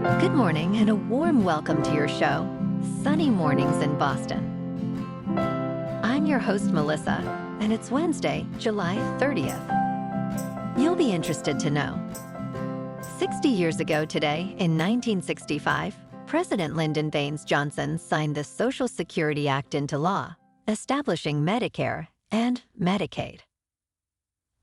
Good morning and a warm welcome to your show, Sunny Mornings in Boston. I'm your host, Melissa, and it's Wednesday, July 30th. You'll be interested to know. 60 years ago today, in 1965, President Lyndon Baines Johnson signed the Social Security Act into law, establishing Medicare and Medicaid.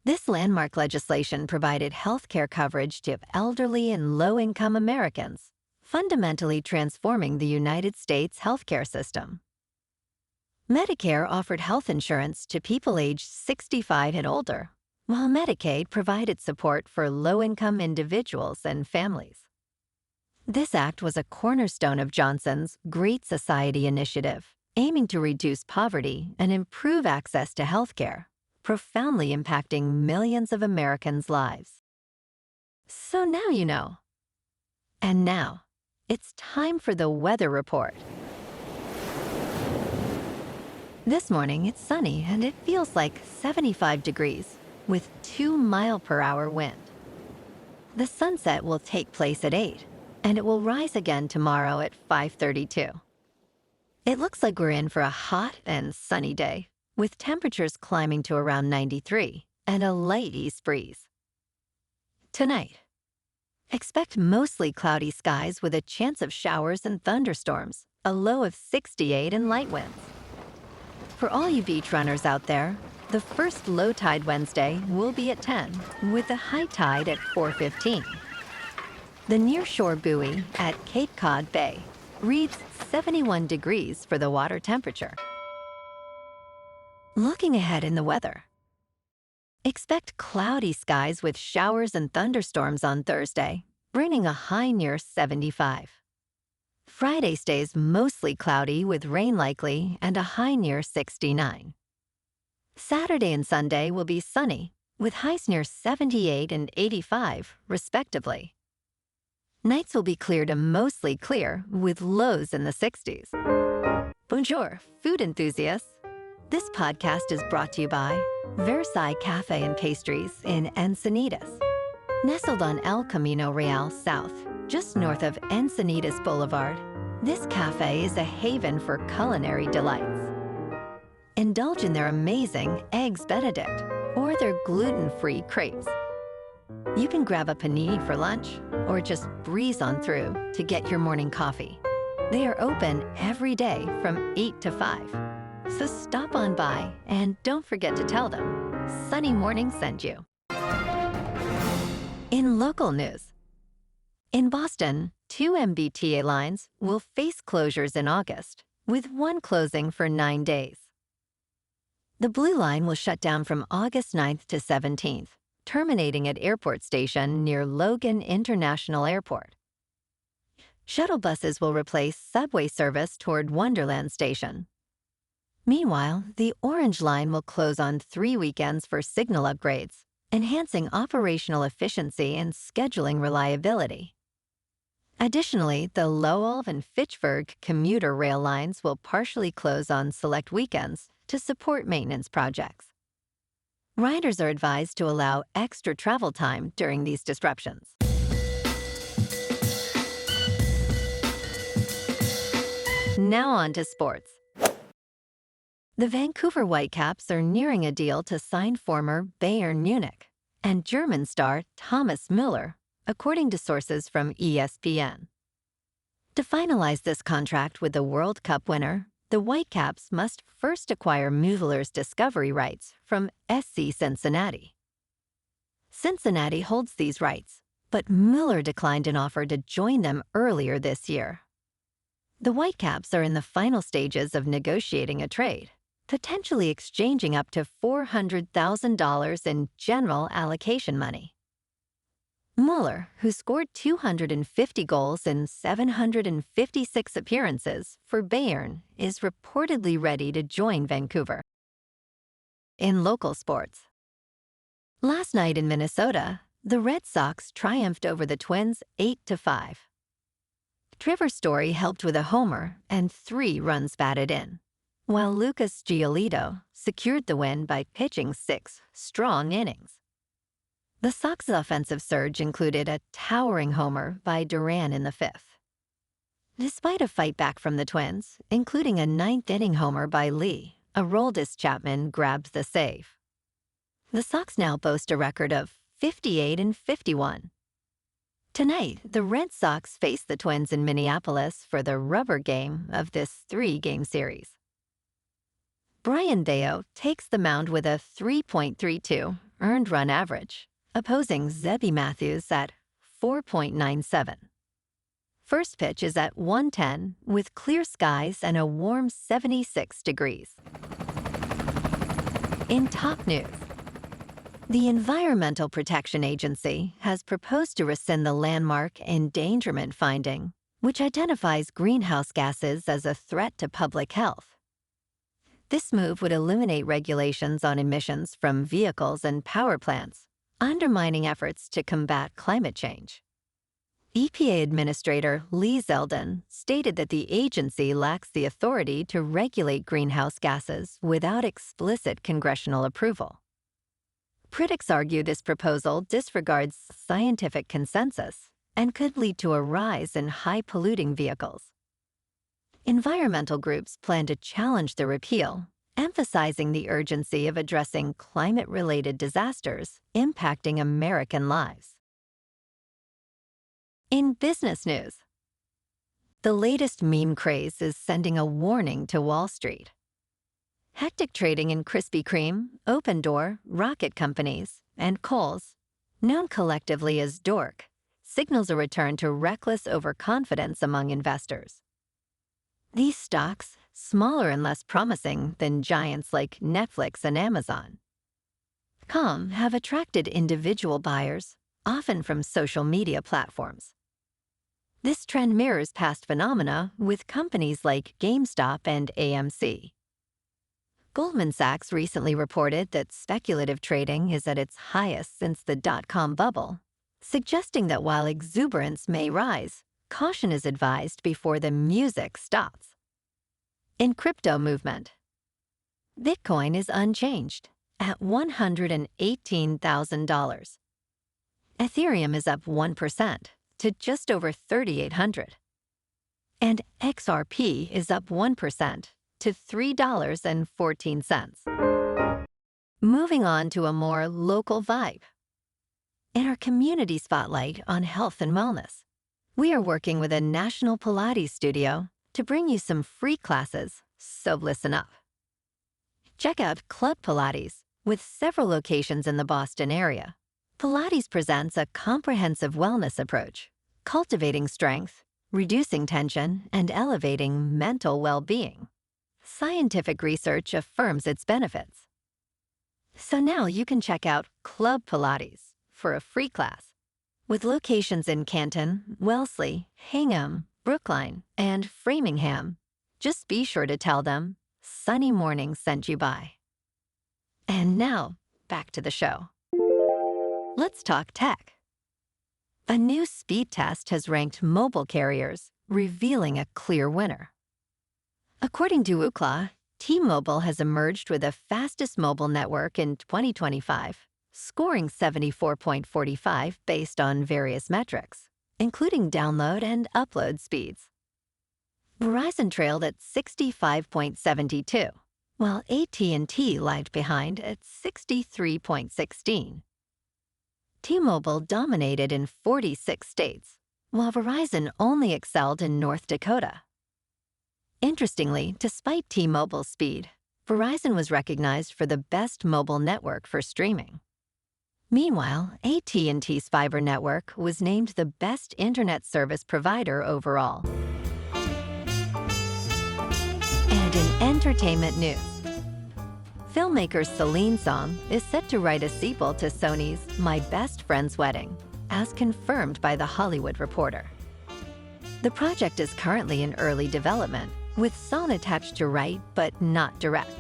This landmark legislation provided health care coverage to elderly and low-income Americans, fundamentally transforming the United States healthcare system. Medicare offered health insurance to people aged 65 and older, while Medicaid provided support for low-income individuals and families. This act was a cornerstone of Johnson's Great Society initiative, aiming to reduce poverty and improve access to healthcare, profoundly impacting millions of Americans' lives. So now you know. And now, it's time for the weather report. This morning, it's sunny and it feels like 75 degrees with 2-mile-per-hour wind. The sunset will take place at 8, and it will rise again tomorrow at 5:32. It looks like we're in for a hot and sunny day, with temperatures climbing to around 93 and a light east breeze. Tonight, expect mostly cloudy skies with a chance of showers and thunderstorms, a low of 68 and light winds. For all you beach runners out there, the first low tide Wednesday will be at 10, with the high tide at 4:15. The nearshore buoy at Cape Cod Bay reads 71 degrees for the water temperature. Looking ahead in the weather. Expect cloudy skies with showers and thunderstorms on Thursday, bringing a high near 75. Friday stays mostly cloudy with rain likely and a high near 69. Saturday and Sunday will be sunny, with highs near 78 and 85, respectively. Nights will be clear to mostly clear, with lows in the 60s. Bonjour, food enthusiasts. This podcast is brought to you by Versailles Cafe and Pastries in Encinitas. Nestled on El Camino Real South, just north of Encinitas Boulevard, this cafe is a haven for culinary delights. Indulge in their amazing Eggs Benedict or their gluten-free crepes. You can grab a panini for lunch or just breeze on through to get your morning coffee. They are open every day from 8 to 5. So stop on by and don't forget to tell them Sunny Morning sent you. In local news. In Boston, 2 MBTA lines will face closures in August, with one closing for 9 days. The Blue Line will shut down from August 9th to 17th, terminating at Airport Station near Logan International Airport. Shuttle buses will replace subway service toward Wonderland Station. Meanwhile, the Orange Line will close on 3 weekends for signal upgrades, enhancing operational efficiency and scheduling reliability. Additionally, the Lowell and Fitchburg commuter rail lines will partially close on select weekends to support maintenance projects. Riders are advised to allow extra travel time during these disruptions. Now on to sports. The Vancouver Whitecaps are nearing a deal to sign former Bayern Munich and German star Thomas Muller, according to sources from ESPN. To finalize this contract with the World Cup winner, the Whitecaps must first acquire Muller's discovery rights from SC Cincinnati. Cincinnati holds these rights, but Muller declined an offer to join them earlier this year. The Whitecaps are in the final stages of negotiating a trade, potentially exchanging up to $400,000 in general allocation money. Muller, who scored 250 goals in 756 appearances for Bayern, is reportedly ready to join Vancouver. In local sports. Last night in Minnesota, the Red Sox triumphed over the Twins 8-5. Trevor Story helped with a homer and 3 runs batted in, while Lucas Giolito secured the win by pitching 6 strong innings. The Sox offensive surge included a towering homer by Duran in the fifth. Despite a fight back from the Twins, including a ninth-inning homer by Lee, Aroldis Chapman grabbed the save. The Sox now boast a record of 58-51. Tonight, the Red Sox face the Twins in Minneapolis for the rubber game of this three-game series. Brayan Bello takes the mound with a 3.32 earned run average, opposing Zebby Matthews at 4.97. First pitch is at 1:10 with clear skies and a warm 76 degrees. In top news, the Environmental Protection Agency has proposed to rescind the landmark endangerment finding, which identifies greenhouse gases as a threat to public health. This move would eliminate regulations on emissions from vehicles and power plants, undermining efforts to combat climate change. EPA Administrator Lee Zeldin stated that the agency lacks the authority to regulate greenhouse gases without explicit congressional approval. Critics argue this proposal disregards scientific consensus and could lead to a rise in high-polluting vehicles. Environmental groups plan to challenge the repeal, emphasizing the urgency of addressing climate-related disasters impacting American lives. In business news, the latest meme craze is sending a warning to Wall Street. Hectic trading in Krispy Kreme, OpenDoor, Rocket Companies, and Kohl's, known collectively as Dork, signals a return to reckless overconfidence among investors. These stocks, smaller and less promising than giants like Netflix and Amazon, have attracted individual buyers, often from social media platforms. This trend mirrors past phenomena with companies like GameStop and AMC. Goldman Sachs recently reported that speculative trading is at its highest since the dot-com bubble, suggesting that while exuberance may rise, caution is advised before the music stops. In crypto movement, Bitcoin is unchanged at $118,000. Ethereum is up 1% to just over 3,800. And XRP is up 1% to $3.14. Moving on to a more local vibe. In our community spotlight on health and wellness, we are working with a national Pilates studio to bring you some free classes, so listen up. Check out Club Pilates, with several locations in the Boston area. Pilates presents a comprehensive wellness approach, cultivating strength, reducing tension, and elevating mental well-being. Scientific research affirms its benefits. So now you can check out Club Pilates for a free class. With locations in Canton, Wellesley, Hingham, Brookline, and Framingham, just be sure to tell them Sunny Morning sent you by. And now, back to the show. Let's talk tech. A new speed test has ranked mobile carriers, revealing a clear winner. According to Ookla, T-Mobile has emerged with the fastest mobile network in 2025, scoring 74.45 based on various metrics, including download and upload speeds. Verizon trailed at 65.72, while AT&T lagged behind at 63.16. T-Mobile dominated in 46 states, while Verizon only excelled in North Dakota. Interestingly, despite T-Mobile's speed, Verizon was recognized for the best mobile network for streaming. Meanwhile, AT&T's fiber network was named the best internet service provider overall. And in entertainment news, filmmaker Celine Song is set to write a sequel to Sony's My Best Friend's Wedding, as confirmed by The Hollywood Reporter. The project is currently in early development, with Song attached to write but not direct.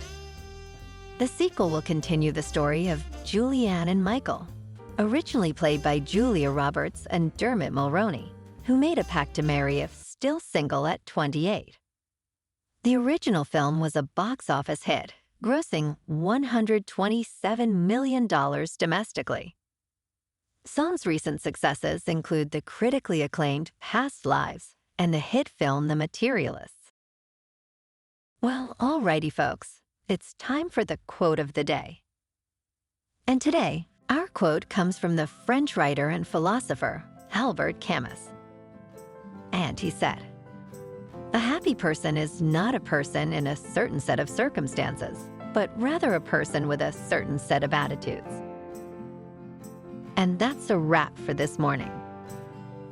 The sequel will continue the story of Julianne and Michael, originally played by Julia Roberts and Dermot Mulroney, who made a pact to marry if still single at 28. The original film was a box office hit, grossing $127 million domestically. Song's recent successes include the critically acclaimed Past Lives and the hit film The Materialists. Well, alrighty, folks. It's time for the quote of the day. And today, our quote comes from the French writer and philosopher Albert Camus. And he said, "A happy person is not a person in a certain set of circumstances, but rather a person with a certain set of attitudes." And that's a wrap for this morning.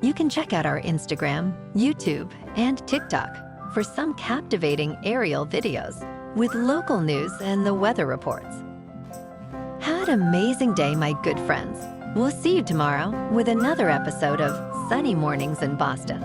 You can check out our Instagram, YouTube, and TikTok for some captivating aerial videos with local news and the weather reports. Have an amazing day, my good friends. We'll see you tomorrow with another episode of Sunny Mornings in Boston.